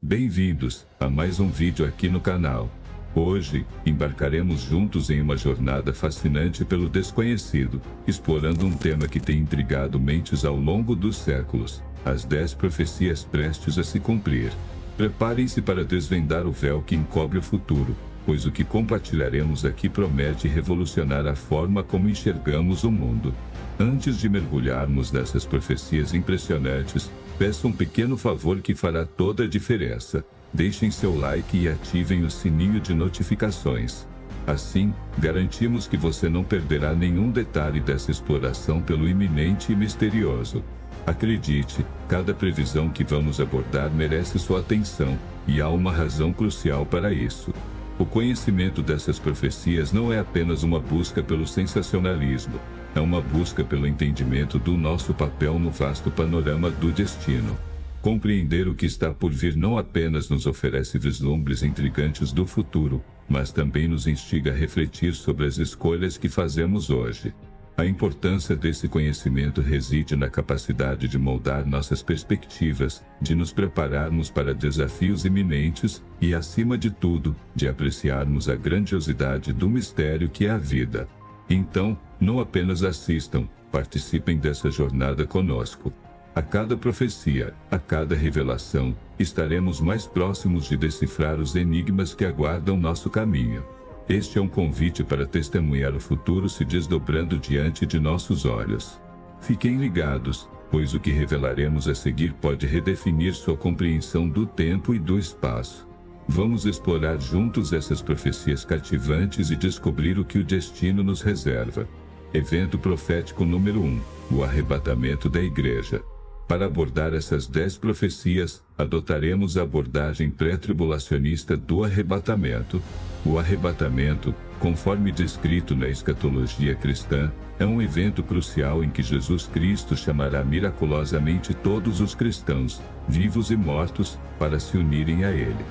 Bem-vindos a mais um vídeo aqui no canal. Hoje, embarcaremos juntos em uma jornada fascinante pelo desconhecido, explorando um tema que tem intrigado mentes ao longo dos séculos: as 10 profecias prestes a se cumprir. Preparem-se para desvendar o véu que encobre o futuro, pois o que compartilharemos aqui promete revolucionar a forma como enxergamos o mundo. Antes de mergulharmos nessas profecias impressionantes, peço um pequeno favor que fará toda a diferença. Deixem seu like e ativem o sininho de notificações. Assim, garantimos que você não perderá nenhum detalhe dessa exploração pelo iminente e misterioso. Acredite, cada previsão que vamos abordar merece sua atenção, e há uma razão crucial para isso. O conhecimento dessas profecias não é apenas uma busca pelo sensacionalismo, é uma busca pelo entendimento do nosso papel no vasto panorama do destino. Compreender o que está por vir não apenas nos oferece vislumbres intrigantes do futuro, mas também nos instiga a refletir sobre as escolhas que fazemos hoje. A importância desse conhecimento reside na capacidade de moldar nossas perspectivas, de nos prepararmos para desafios iminentes e, acima de tudo, de apreciarmos a grandiosidade do mistério que é a vida. Então, não apenas assistam, participem dessa jornada conosco. A cada profecia, a cada revelação, estaremos mais próximos de decifrar os enigmas que aguardam nosso caminho. Este é um convite para testemunhar o futuro se desdobrando diante de nossos olhos. Fiquem ligados, pois o que revelaremos a seguir pode redefinir sua compreensão do tempo e do espaço. Vamos explorar juntos essas profecias cativantes e descobrir o que o destino nos reserva. Evento profético número 1: o arrebatamento da Igreja. Para abordar essas 10 profecias, adotaremos a abordagem pré-tribulacionista do arrebatamento. O arrebatamento, conforme descrito na escatologia cristã, é um evento crucial em que Jesus Cristo chamará miraculosamente todos os cristãos, vivos e mortos, para se unirem a Ele.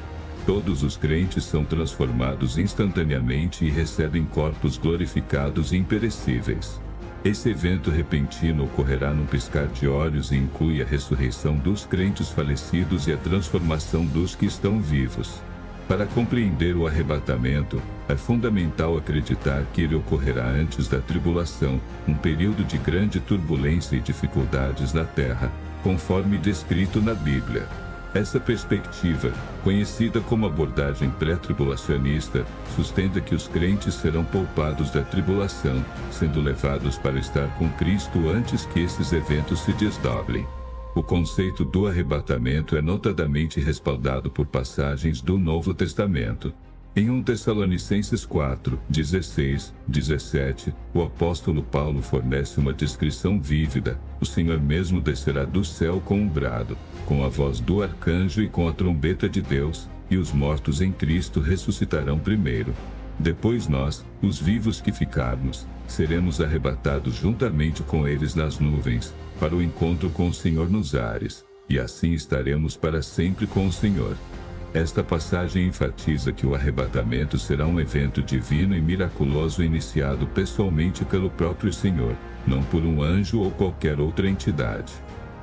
Todos os crentes são transformados instantaneamente e recebem corpos glorificados e imperecíveis. Esse evento repentino ocorrerá num piscar de olhos e inclui a ressurreição dos crentes falecidos e a transformação dos que estão vivos. Para compreender o arrebatamento, é fundamental acreditar que ele ocorrerá antes da tribulação, um período de grande turbulência e dificuldades na terra, conforme descrito na Bíblia. Essa perspectiva, conhecida como abordagem pré-tribulacionista, sustenta que os crentes serão poupados da tribulação, sendo levados para estar com Cristo antes que esses eventos se desdobrem. O conceito do arrebatamento é notadamente respaldado por passagens do Novo Testamento. Em 1 Tessalonicenses 4, 16, 17, o apóstolo Paulo fornece uma descrição vívida: o Senhor mesmo descerá do céu com um brado, com a voz do arcanjo e com a trombeta de Deus, e os mortos em Cristo ressuscitarão primeiro. Depois nós, os vivos que ficarmos, seremos arrebatados juntamente com eles nas nuvens, para o encontro com o Senhor nos ares, e assim estaremos para sempre com o Senhor. Esta passagem enfatiza que o arrebatamento será um evento divino e miraculoso iniciado pessoalmente pelo próprio Senhor, não por um anjo ou qualquer outra entidade.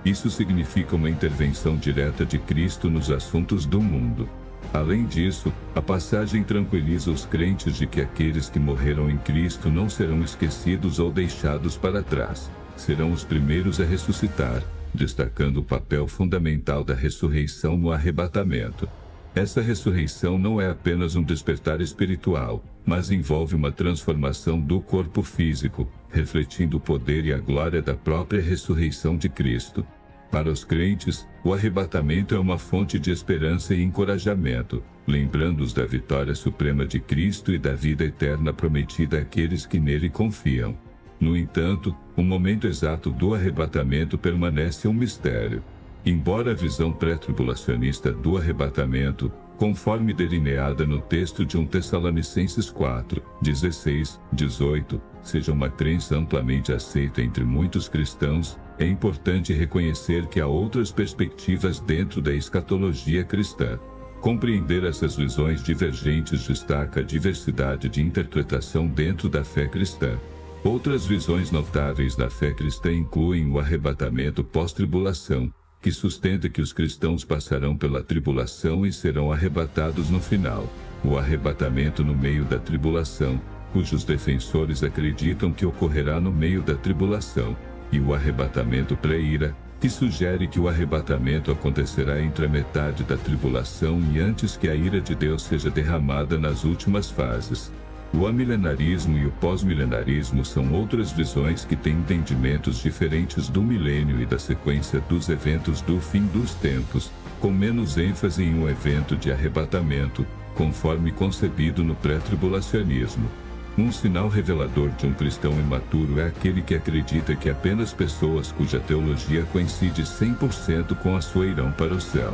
Isso significa uma intervenção direta de Cristo nos assuntos do mundo. Além disso, a passagem tranquiliza os crentes de que aqueles que morreram em Cristo não serão esquecidos ou deixados para trás. Serão os primeiros a ressuscitar, destacando o papel fundamental da ressurreição no arrebatamento. Essa ressurreição não é apenas um despertar espiritual, mas envolve uma transformação do corpo físico, refletindo o poder e a glória da própria ressurreição de Cristo. Para os crentes, o arrebatamento é uma fonte de esperança e encorajamento, lembrando-os da vitória suprema de Cristo e da vida eterna prometida àqueles que nele confiam. No entanto, o momento exato do arrebatamento permanece um mistério. Embora a visão pré-tribulacionista do arrebatamento, conforme delineada no texto de 1 Tessalonicenses 4, 16, 18, seja uma crença amplamente aceita entre muitos cristãos, é importante reconhecer que há outras perspectivas dentro da escatologia cristã. Compreender essas visões divergentes destaca a diversidade de interpretação dentro da fé cristã. Outras visões notáveis da fé cristã incluem o arrebatamento pós-tribulação, que sustenta que os cristãos passarão pela tribulação e serão arrebatados no final. O arrebatamento no meio da tribulação, cujos defensores acreditam que ocorrerá no meio da tribulação, e o arrebatamento pré-ira, que sugere que o arrebatamento acontecerá entre a metade da tribulação e antes que a ira de Deus seja derramada nas últimas fases. O amilenarismo e o pós-milenarismo são outras visões que têm entendimentos diferentes do milênio e da sequência dos eventos do fim dos tempos, com menos ênfase em um evento de arrebatamento, conforme concebido no pré-tribulacionismo. Um sinal revelador de um cristão imaturo é aquele que acredita que apenas pessoas cuja teologia coincide 100% com a sua irão para o céu.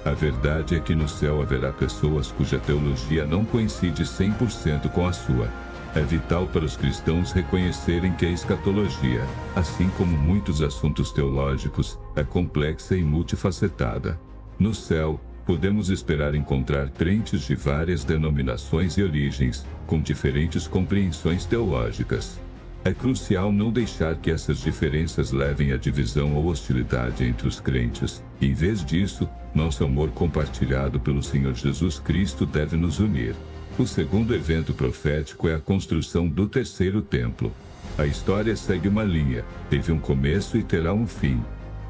A verdade é que no céu haverá pessoas cuja teologia não coincide 100% com a sua. É vital para os cristãos reconhecerem que a escatologia, assim como muitos assuntos teológicos, é complexa e multifacetada. No céu, podemos esperar encontrar crentes de várias denominações e origens, com diferentes compreensões teológicas. É crucial não deixar que essas diferenças levem à divisão ou hostilidade entre os crentes. Em vez disso, nosso amor compartilhado pelo Senhor Jesus Cristo deve nos unir. O segundo evento profético é a construção do terceiro templo. A história segue uma linha, teve um começo e terá um fim.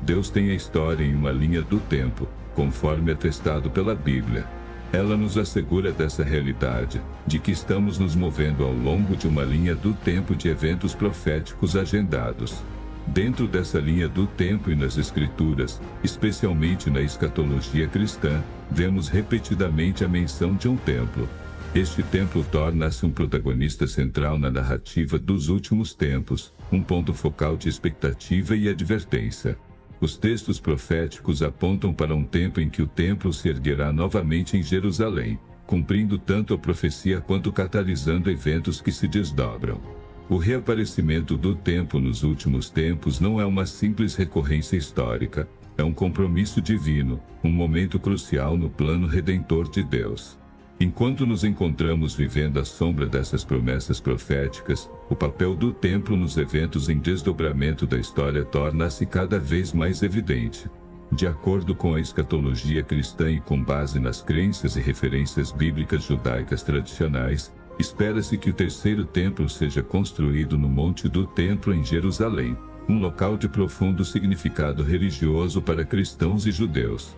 Deus tem a história em uma linha do tempo, conforme atestado pela Bíblia. Ela nos assegura dessa realidade, de que estamos nos movendo ao longo de uma linha do tempo de eventos proféticos agendados. Dentro dessa linha do tempo e nas Escrituras, especialmente na escatologia cristã, vemos repetidamente a menção de um templo. Este templo torna-se um protagonista central na narrativa dos últimos tempos, um ponto focal de expectativa e advertência. Os textos proféticos apontam para um tempo em que o templo se erguerá novamente em Jerusalém, cumprindo tanto a profecia quanto catalisando eventos que se desdobram. O reaparecimento do templo nos últimos tempos não é uma simples recorrência histórica, é um compromisso divino, um momento crucial no plano redentor de Deus. Enquanto nos encontramos vivendo à sombra dessas promessas proféticas, o papel do templo nos eventos em desdobramento da história torna-se cada vez mais evidente. De acordo com a escatologia cristã e com base nas crenças e referências bíblicas judaicas tradicionais, espera-se que o terceiro templo seja construído no Monte do Templo em Jerusalém, um local de profundo significado religioso para cristãos e judeus.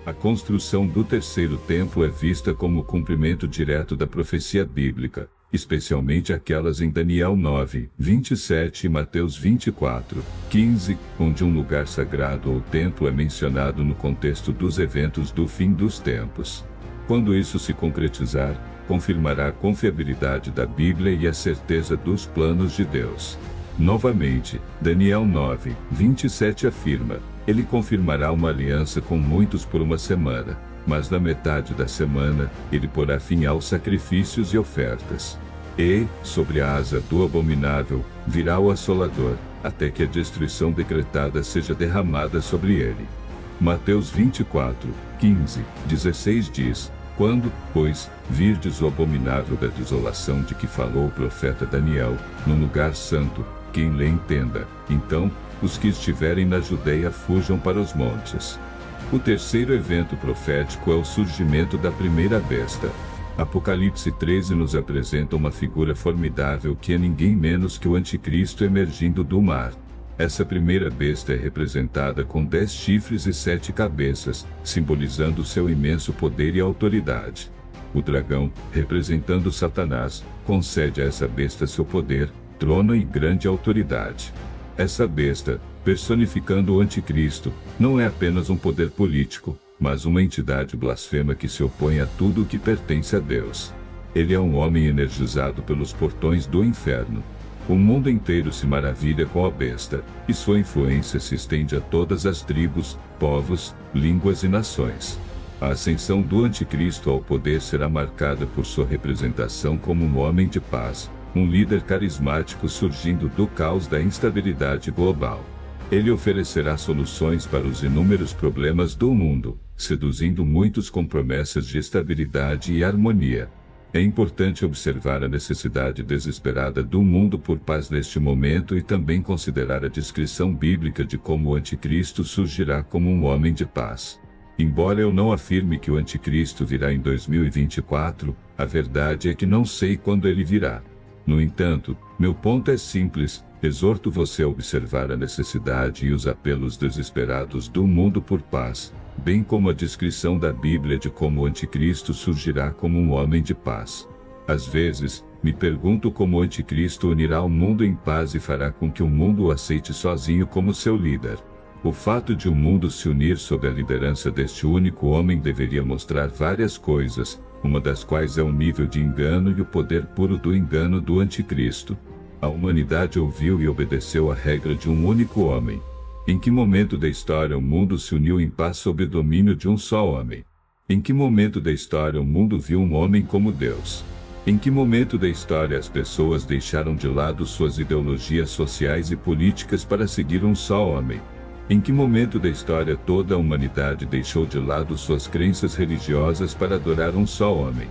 A construção do terceiro templo é vista como o cumprimento direto da profecia bíblica, especialmente aquelas em Daniel 9, 27 e Mateus 24, 15, onde um lugar sagrado ou templo é mencionado no contexto dos eventos do fim dos tempos. Quando isso se concretizar, confirmará a confiabilidade da Bíblia e a certeza dos planos de Deus. Novamente, Daniel 9, 27 afirma: ele confirmará uma aliança com muitos por uma semana, mas na metade da semana, ele porá fim aos sacrifícios e ofertas. E, sobre a asa do abominável, virá o assolador, até que a destruição decretada seja derramada sobre ele. Mateus 24, 15, 16 diz: quando, pois, virdes o abominável da desolação de que falou o profeta Daniel, no lugar santo, quem lê entenda, então, os que estiverem na Judeia fujam para os montes. O terceiro evento profético é o surgimento da primeira besta. Apocalipse 13 nos apresenta uma figura formidável que é ninguém menos que o Anticristo emergindo do mar. Essa primeira besta é representada com 10 chifres e 7 cabeças, simbolizando seu imenso poder e autoridade. O dragão, representando Satanás, concede a essa besta seu poder, trono e grande autoridade. Essa besta, personificando o Anticristo, não é apenas um poder político, mas uma entidade blasfema que se opõe a tudo o que pertence a Deus. Ele é um homem energizado pelos portões do inferno. O mundo inteiro se maravilha com a besta, e sua influência se estende a todas as tribos, povos, línguas e nações. A ascensão do Anticristo ao poder será marcada por sua representação como um homem de paz, um líder carismático surgindo do caos da instabilidade global. Ele oferecerá soluções para os inúmeros problemas do mundo, seduzindo muitos com promessas de estabilidade e harmonia. É importante observar a necessidade desesperada do mundo por paz neste momento e também considerar a descrição bíblica de como o anticristo surgirá como um homem de paz. Embora eu não afirme que o anticristo virá em 2024, a verdade é que não sei quando ele virá. No entanto, meu ponto é simples: exorto você a observar a necessidade e os apelos desesperados do mundo por paz, bem como a descrição da Bíblia de como o anticristo surgirá como um homem de paz. Às vezes, me pergunto como o anticristo unirá o mundo em paz e fará com que o mundo o aceite sozinho como seu líder. O fato de o mundo se unir sob a liderança deste único homem deveria mostrar várias coisas, uma das quais é o nível de engano e o poder puro do engano do anticristo. A humanidade ouviu e obedeceu à regra de um único homem. Em que momento da história o mundo se uniu em paz sob o domínio de um só homem? Em que momento da história o mundo viu um homem como Deus? Em que momento da história as pessoas deixaram de lado suas ideologias sociais e políticas para seguir um só homem? Em que momento da história toda a humanidade deixou de lado suas crenças religiosas para adorar um só homem?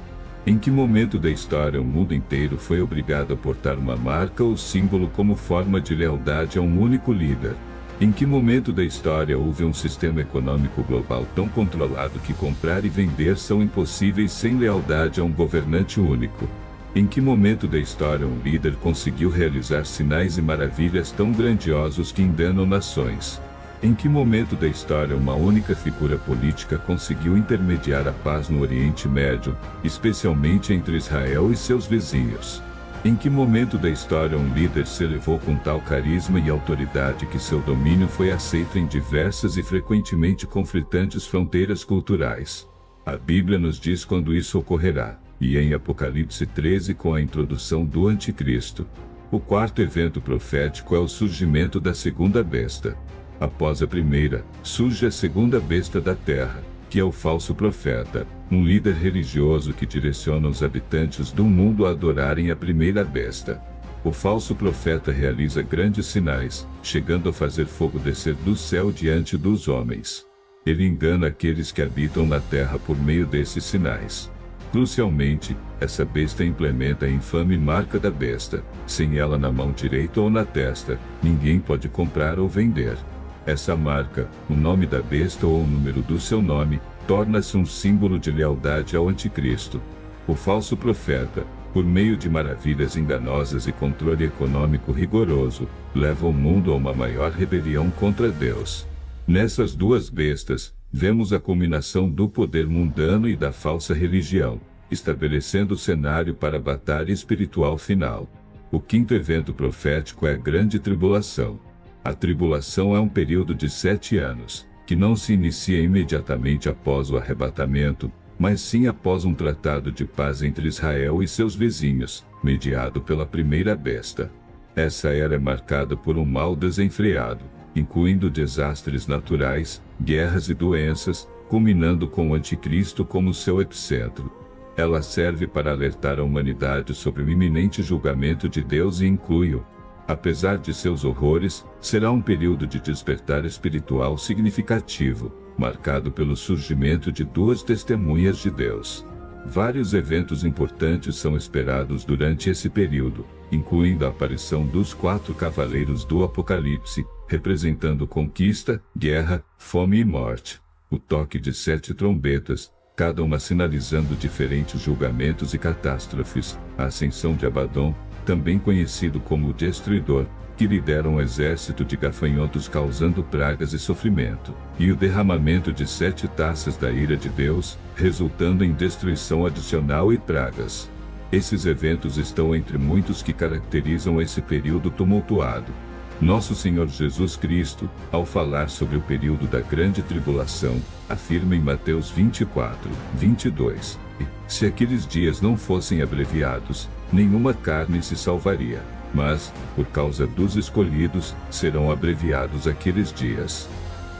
Em que momento da história o mundo inteiro foi obrigado a portar uma marca ou símbolo como forma de lealdade a um único líder? Em que momento da história houve um sistema econômico global tão controlado que comprar e vender são impossíveis sem lealdade a um governante único? Em que momento da história um líder conseguiu realizar sinais e maravilhas tão grandiosos que enganam nações? Em que momento da história uma única figura política conseguiu intermediar a paz no Oriente Médio, especialmente entre Israel e seus vizinhos? Em que momento da história um líder se elevou com tal carisma e autoridade que seu domínio foi aceito em diversas e frequentemente conflitantes fronteiras culturais? A Bíblia nos diz quando isso ocorrerá, e em Apocalipse 13 com a introdução do Anticristo. O quarto evento profético é o surgimento da segunda besta. Após a primeira, surge a segunda besta da terra, que é o falso profeta, um líder religioso que direciona os habitantes do mundo a adorarem a primeira besta. O falso profeta realiza grandes sinais, chegando a fazer fogo descer do céu diante dos homens. Ele engana aqueles que habitam na terra por meio desses sinais. Crucialmente, essa besta implementa a infame marca da besta. Sem ela na mão direita ou na testa, ninguém pode comprar ou vender. Essa marca, o nome da besta ou o número do seu nome, torna-se um símbolo de lealdade ao anticristo. O falso profeta, por meio de maravilhas enganosas e controle econômico rigoroso, leva o mundo a uma maior rebelião contra Deus. Nessas duas bestas, vemos a culminação do poder mundano e da falsa religião, estabelecendo o cenário para a batalha espiritual final. O quinto evento profético é a Grande Tribulação. A tribulação é um período de 7 anos, que não se inicia imediatamente após o arrebatamento, mas sim após um tratado de paz entre Israel e seus vizinhos, mediado pela primeira besta. Essa era é marcada por um mal desenfreado, incluindo desastres naturais, guerras e doenças, culminando com o anticristo como seu epicentro. Ela serve para alertar a humanidade sobre o iminente julgamento de Deus e inclui-o. Apesar de seus horrores, será um período de despertar espiritual significativo, marcado pelo surgimento de duas testemunhas de Deus. Vários eventos importantes são esperados durante esse período, incluindo a aparição dos 4 cavaleiros do Apocalipse, representando conquista, guerra, fome e morte. O toque de 7 trombetas, cada uma sinalizando diferentes julgamentos e catástrofes. A ascensão de Abaddon, também conhecido como o Destruidor, que lidera um exército de gafanhotos causando pragas e sofrimento, e o derramamento de 7 taças da ira de Deus, resultando em destruição adicional e pragas. Esses eventos estão entre muitos que caracterizam esse período tumultuado. Nosso Senhor Jesus Cristo, ao falar sobre o período da grande tribulação, afirma em Mateus 24, 22, se aqueles dias não fossem abreviados, nenhuma carne se salvaria, mas, por causa dos escolhidos, serão abreviados aqueles dias.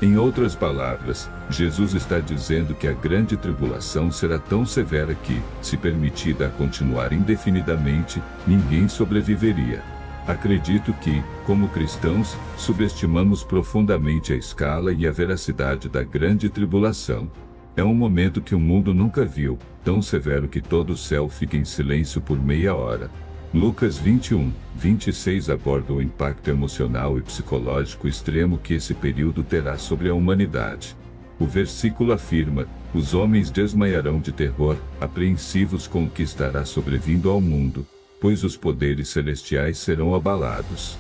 Em outras palavras, Jesus está dizendo que a grande tribulação será tão severa que, se permitida a continuar indefinidamente, ninguém sobreviveria. Acredito que, como cristãos, subestimamos profundamente a escala e a veracidade da grande tribulação. É um momento que o mundo nunca viu, tão severo que todo o céu fica em silêncio por meia hora. Lucas 21, 26 aborda o impacto emocional e psicológico extremo que esse período terá sobre a humanidade. O versículo afirma: os homens desmaiarão de terror, apreensivos com o que estará sobrevindo ao mundo, pois os poderes celestiais serão abalados.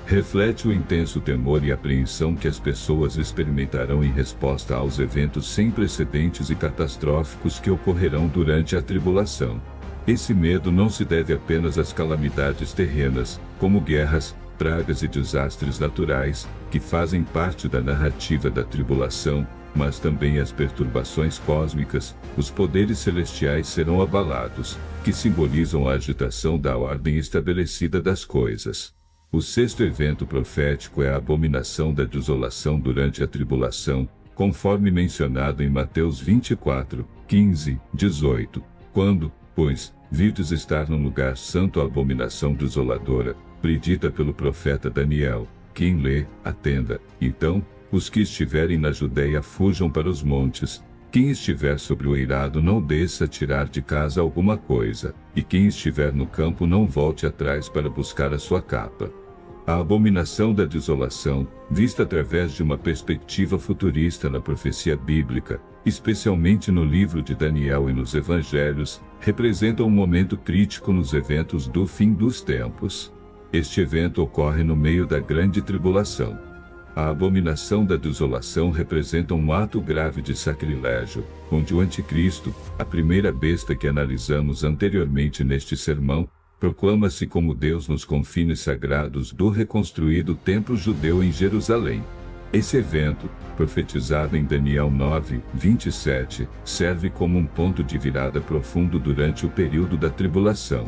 Reflete o intenso temor e apreensão que as pessoas experimentarão em resposta aos eventos sem precedentes e catastróficos que ocorrerão durante a tribulação. Esse medo não se deve apenas às calamidades terrenas, como guerras, pragas e desastres naturais, que fazem parte da narrativa da tribulação, mas também às perturbações cósmicas. Os poderes celestiais serão abalados, que simbolizam a agitação da ordem estabelecida das coisas. O sexto evento profético é a abominação da desolação durante a tribulação, conforme mencionado em Mateus 24, 15, 18, quando, pois, virdes estar no lugar santo a abominação desoladora, predita pelo profeta Daniel. Quem lê, atenda. Então, os que estiverem na Judeia fujam para os montes. Quem estiver sobre o eirado não desça a tirar de casa alguma coisa, e quem estiver no campo não volte atrás para buscar a sua capa. A abominação da desolação, vista através de uma perspectiva futurista na profecia bíblica, especialmente no livro de Daniel e nos evangelhos, representa um momento crítico nos eventos do fim dos tempos. Este evento ocorre no meio da grande tribulação. A abominação da desolação representa um ato grave de sacrilégio, onde o anticristo, a primeira besta que analisamos anteriormente neste sermão, proclama-se como Deus nos confines sagrados do reconstruído templo judeu em Jerusalém. Esse evento, profetizado em Daniel 9, 27, serve como um ponto de virada profundo durante o período da tribulação.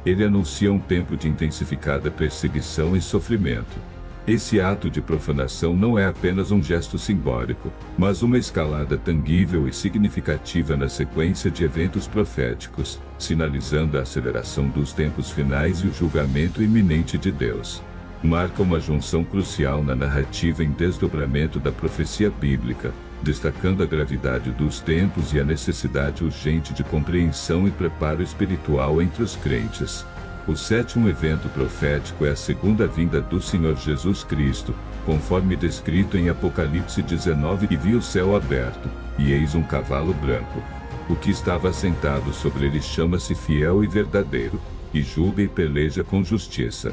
Ele anuncia um tempo de intensificada perseguição e sofrimento. Esse ato de profanação não é apenas um gesto simbólico, mas uma escalada tangível e significativa na sequência de eventos proféticos, sinalizando a aceleração dos tempos finais e o julgamento iminente de Deus. Marca uma junção crucial na narrativa em desdobramento da profecia bíblica, destacando a gravidade dos tempos e a necessidade urgente de compreensão e preparo espiritual entre os crentes. O sétimo evento profético é a segunda vinda do Senhor Jesus Cristo, conforme descrito em Apocalipse 19: e vi o céu aberto, e eis um cavalo branco. O que estava assentado sobre ele chama-se Fiel e Verdadeiro, e julga e peleja com justiça.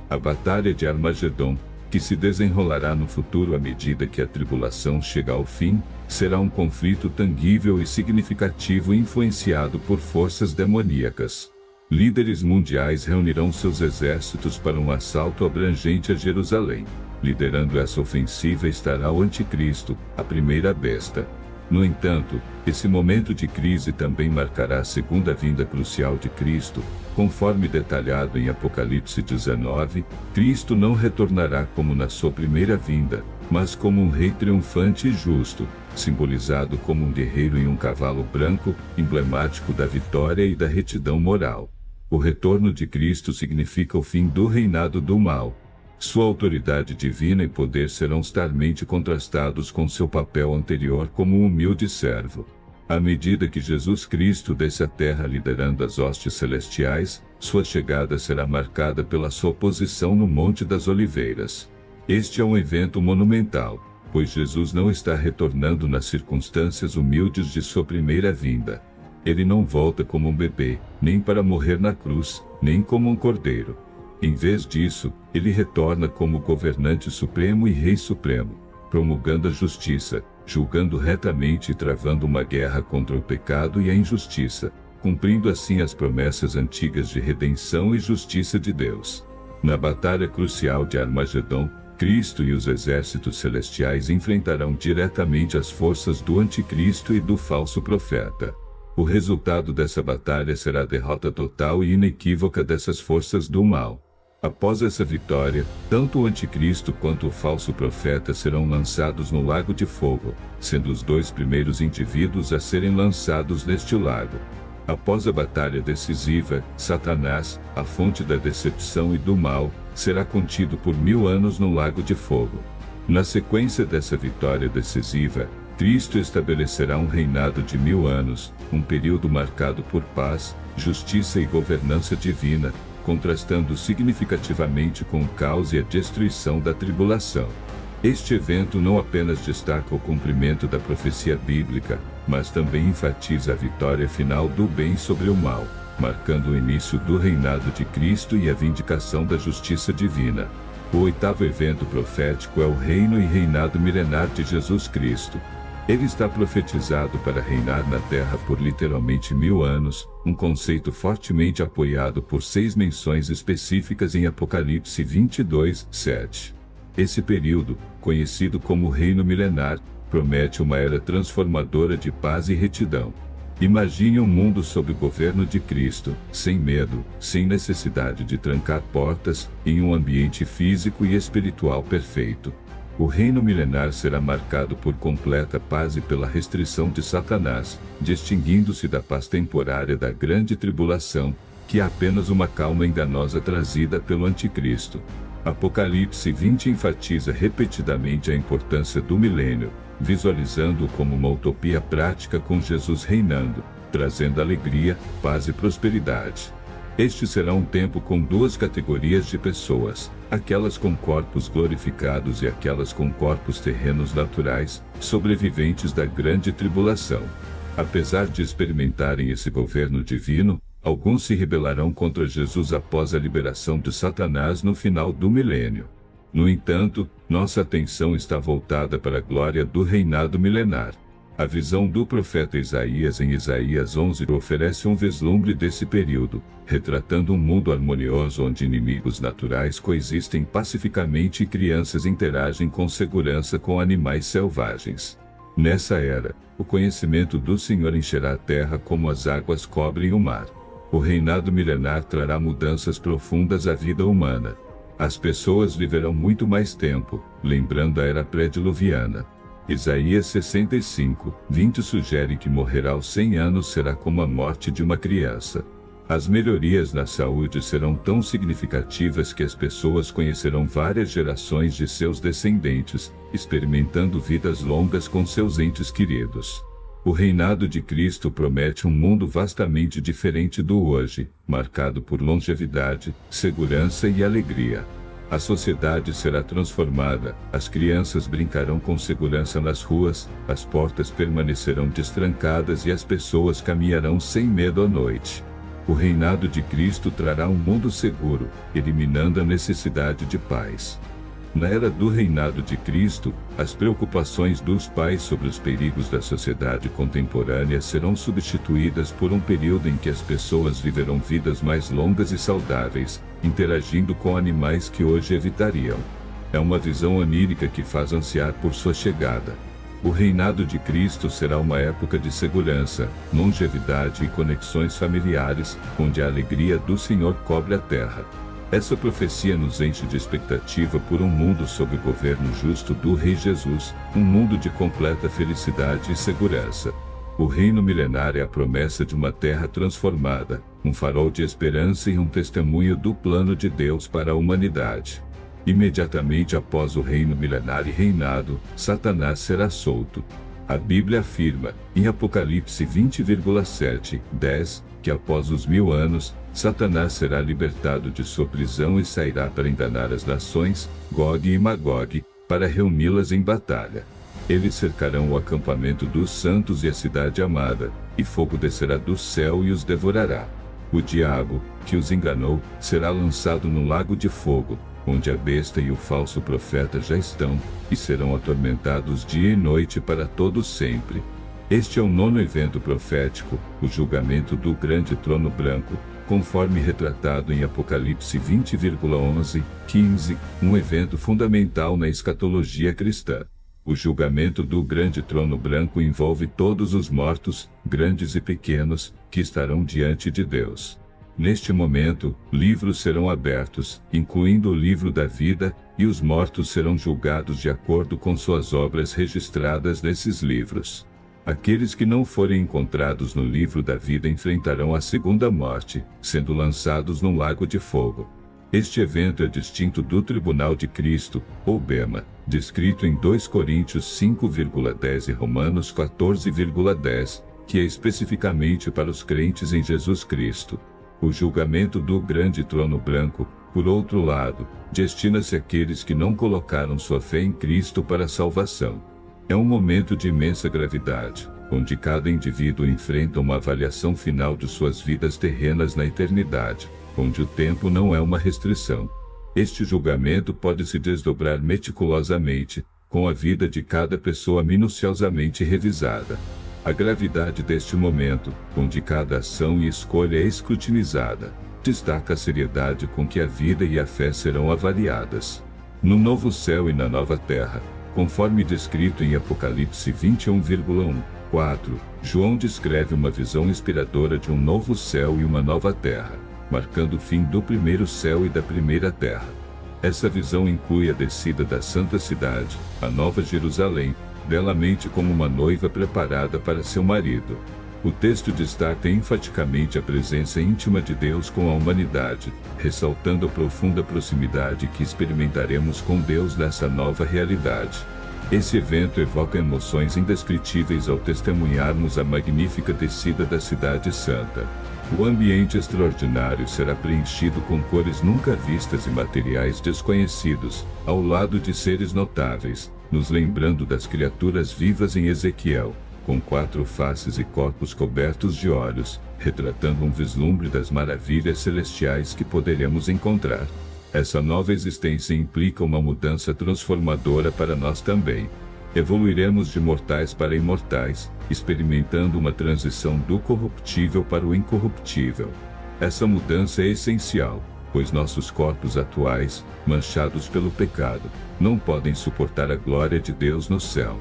A batalha de Armagedon, que se desenrolará no futuro à medida que a tribulação chega ao fim, será um conflito tangível e significativo influenciado por forças demoníacas. Líderes mundiais reunirão seus exércitos para um assalto abrangente a Jerusalém. Liderando essa ofensiva estará o Anticristo, a primeira besta. No entanto, esse momento de crise também marcará a segunda vinda crucial de Cristo. Conforme detalhado em Apocalipse 19, Cristo não retornará como na sua primeira vinda, mas como um rei triunfante e justo, simbolizado como um guerreiro em um cavalo branco, emblemático da vitória e da retidão moral. O retorno de Cristo significa o fim do reinado do mal. Sua autoridade divina e poder serão starkamente contrastados com seu papel anterior como um humilde servo. À medida que Jesus Cristo desce à terra liderando as hostes celestiais, sua chegada será marcada pela sua posição no Monte das Oliveiras. Este é um evento monumental, pois Jesus não está retornando nas circunstâncias humildes de sua primeira vinda. Ele não volta como um bebê, nem para morrer na cruz, nem como um cordeiro. Em vez disso, ele retorna como governante supremo e rei supremo, promulgando a justiça, julgando retamente e travando uma guerra contra o pecado e a injustiça, cumprindo assim as promessas antigas de redenção e justiça de Deus. Na batalha crucial de Armagedon, Cristo e os exércitos celestiais enfrentarão diretamente as forças do Anticristo e do falso profeta. O resultado dessa batalha será a derrota total e inequívoca dessas forças do mal. Após essa vitória, tanto o Anticristo quanto o falso profeta serão lançados no lago de fogo, sendo os dois primeiros indivíduos a serem lançados neste lago. Após a batalha decisiva, Satanás, a fonte da decepção e do mal, será contido por 1000 anos no lago de fogo. Na sequência dessa vitória decisiva, Cristo estabelecerá um reinado de 1000 anos, um período marcado por paz, justiça e governança divina, contrastando significativamente com o caos e a destruição da tribulação. Este evento não apenas destaca o cumprimento da profecia bíblica, mas também enfatiza a vitória final do bem sobre o mal, marcando o início do reinado de Cristo e a vindicação da justiça divina. O oitavo evento profético é o reino e reinado milenar de Jesus Cristo. Ele está profetizado para reinar na Terra por literalmente 1000 anos, um conceito fortemente apoiado por 6 menções específicas em Apocalipse 22, 7. Esse período, conhecido como Reino Milenar, promete uma era transformadora de paz e retidão. Imagine um mundo sob o governo de Cristo, sem medo, sem necessidade de trancar portas, em um ambiente físico e espiritual perfeito. O reino milenar será marcado por completa paz e pela restrição de Satanás, distinguindo-se da paz temporária da grande tribulação, que é apenas uma calma enganosa trazida pelo anticristo. Apocalipse 20 enfatiza repetidamente a importância do milênio, visualizando-o como uma utopia prática com Jesus reinando, trazendo alegria, paz e prosperidade. Este será um tempo com 2 categorias de pessoas, aquelas com corpos glorificados e aquelas com corpos terrenos naturais, sobreviventes da grande tribulação. Apesar de experimentarem esse governo divino, alguns se rebelarão contra Jesus após a liberação de Satanás no final do milênio. No entanto, nossa atenção está voltada para a glória do reinado milenar. A visão do profeta Isaías em Isaías 11 oferece um vislumbre desse período, retratando um mundo harmonioso onde inimigos naturais coexistem pacificamente e crianças interagem com segurança com animais selvagens. Nessa era, o conhecimento do Senhor encherá a terra como as águas cobrem o mar. O reinado milenar trará mudanças profundas à vida humana. As pessoas viverão muito mais tempo, lembrando a era pré-diluviana. Isaías 65, 20 sugere que morrerá aos 100 anos será como a morte de uma criança. As melhorias na saúde serão tão significativas que as pessoas conhecerão várias gerações de seus descendentes, experimentando vidas longas com seus entes queridos. O reinado de Cristo promete um mundo vastamente diferente do hoje, marcado por longevidade, segurança e alegria. A sociedade será transformada, as crianças brincarão com segurança nas ruas, as portas permanecerão destrancadas e as pessoas caminharão sem medo à noite. O reinado de Cristo trará um mundo seguro, eliminando a necessidade de paz. Na era do reinado de Cristo, as preocupações dos pais sobre os perigos da sociedade contemporânea serão substituídas por um período em que as pessoas viverão vidas mais longas e saudáveis, interagindo com animais que hoje evitariam. É uma visão onírica que faz ansiar por sua chegada. O reinado de Cristo será uma época de segurança, longevidade e conexões familiares, onde a alegria do Senhor cobre a terra. Essa profecia nos enche de expectativa por um mundo sob o governo justo do Rei Jesus, um mundo de completa felicidade e segurança. O reino milenar é a promessa de uma terra transformada, um farol de esperança e um testemunho do plano de Deus para a humanidade. Imediatamente após o reino milenar e reinado, Satanás será solto. A Bíblia afirma, em Apocalipse 20,7, 10, que após os 1000 anos, Satanás será libertado de sua prisão e sairá para enganar as nações, Gog e Magog, para reuni-las em batalha. Eles cercarão o acampamento dos santos e a cidade amada, e fogo descerá do céu e os devorará. O diabo, que os enganou, será lançado no lago de fogo, onde a besta e o falso profeta já estão, e serão atormentados dia e noite para todo sempre. Este é o 9º evento profético, o julgamento do grande trono branco, conforme retratado em Apocalipse 20,11, 15, um evento fundamental na escatologia cristã. O julgamento do grande trono branco envolve todos os mortos, grandes e pequenos, que estarão diante de Deus. Neste momento, livros serão abertos, incluindo o livro da vida, e os mortos serão julgados de acordo com suas obras registradas nesses livros. Aqueles que não forem encontrados no livro da vida enfrentarão a segunda morte, sendo lançados no lago de fogo. Este evento é distinto do Tribunal de Cristo, ou Bema, descrito em 2 Coríntios 5,10 e Romanos 14,10, que é especificamente para os crentes em Jesus Cristo. O julgamento do grande trono branco, por outro lado, destina-se àqueles que não colocaram sua fé em Cristo para a salvação. É um momento de imensa gravidade, onde cada indivíduo enfrenta uma avaliação final de suas vidas terrenas na eternidade, onde o tempo não é uma restrição. Este julgamento pode se desdobrar meticulosamente, com a vida de cada pessoa minuciosamente revisada. A gravidade deste momento, onde cada ação e escolha é escrutinizada, destaca a seriedade com que a vida e a fé serão avaliadas. No novo céu e na nova terra, conforme descrito em Apocalipse 21,1:4, João descreve uma visão inspiradora de um novo céu e uma nova terra, marcando o fim do primeiro céu e da primeira terra. Essa visão inclui a descida da Santa Cidade, a Nova Jerusalém, belamente como uma noiva preparada para seu marido. O texto destaca enfaticamente a presença íntima de Deus com a humanidade, ressaltando a profunda proximidade que experimentaremos com Deus nessa nova realidade. Esse evento evoca emoções indescritíveis ao testemunharmos a magnífica descida da Cidade Santa. O ambiente extraordinário será preenchido com cores nunca vistas e materiais desconhecidos, ao lado de seres notáveis, nos lembrando das criaturas vivas em Ezequiel, com 4 faces e corpos cobertos de olhos, retratando um vislumbre das maravilhas celestiais que poderemos encontrar. Essa nova existência implica uma mudança transformadora para nós também. Evoluiremos de mortais para imortais, experimentando uma transição do corruptível para o incorruptível. Essa mudança é essencial, pois nossos corpos atuais, manchados pelo pecado, não podem suportar a glória de Deus no céu.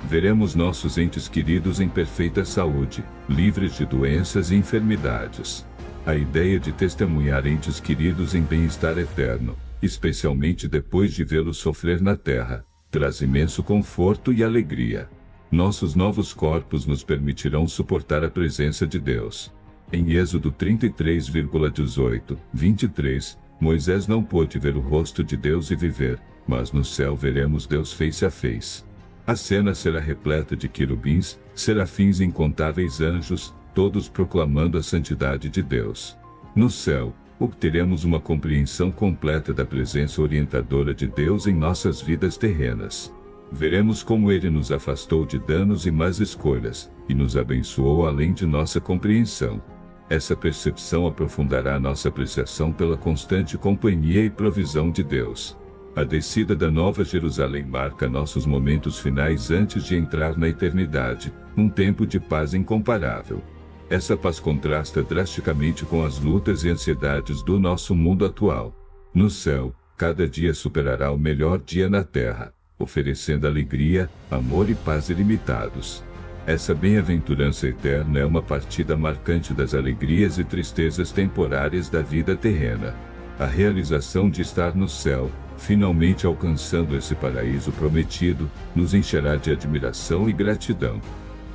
Veremos nossos entes queridos em perfeita saúde, livres de doenças e enfermidades. A ideia de testemunhar entes queridos em bem-estar eterno, especialmente depois de vê-los sofrer na terra, traz imenso conforto e alegria. Nossos novos corpos nos permitirão suportar a presença de Deus. Em Êxodo 33,18-23, Moisés não pôde ver o rosto de Deus e viver, mas no céu veremos Deus face a face. A cena será repleta de querubins, serafins e incontáveis anjos, todos proclamando a santidade de Deus. No céu, obteremos uma compreensão completa da presença orientadora de Deus em nossas vidas terrenas. Veremos como Ele nos afastou de danos e más escolhas, e nos abençoou além de nossa compreensão. Essa percepção aprofundará nossa apreciação pela constante companhia e provisão de Deus. A descida da Nova Jerusalém marca nossos momentos finais antes de entrar na eternidade, um tempo de paz incomparável. Essa paz contrasta drasticamente com as lutas e ansiedades do nosso mundo atual. No céu, cada dia superará o melhor dia na terra, oferecendo alegria, amor e paz ilimitados. Essa bem-aventurança eterna é uma partida marcante das alegrias e tristezas temporárias da vida terrena. A realização de estar no céu, finalmente alcançando esse paraíso prometido, nos encherá de admiração e gratidão.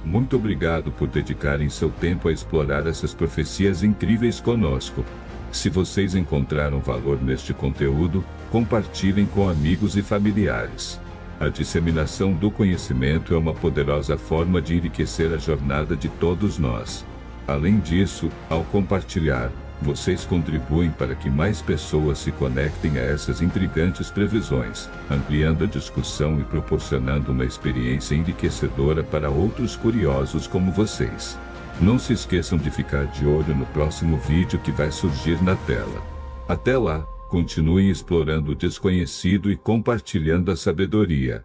Muito obrigado por dedicarem seu tempo a explorar essas profecias incríveis conosco. Se vocês encontraram valor neste conteúdo, compartilhem com amigos e familiares. A disseminação do conhecimento é uma poderosa forma de enriquecer a jornada de todos nós. Além disso, ao compartilhar, vocês contribuem para que mais pessoas se conectem a essas intrigantes previsões, ampliando a discussão e proporcionando uma experiência enriquecedora para outros curiosos como vocês. Não se esqueçam de ficar de olho no próximo vídeo que vai surgir na tela. Até lá, continuem explorando o desconhecido e compartilhando a sabedoria.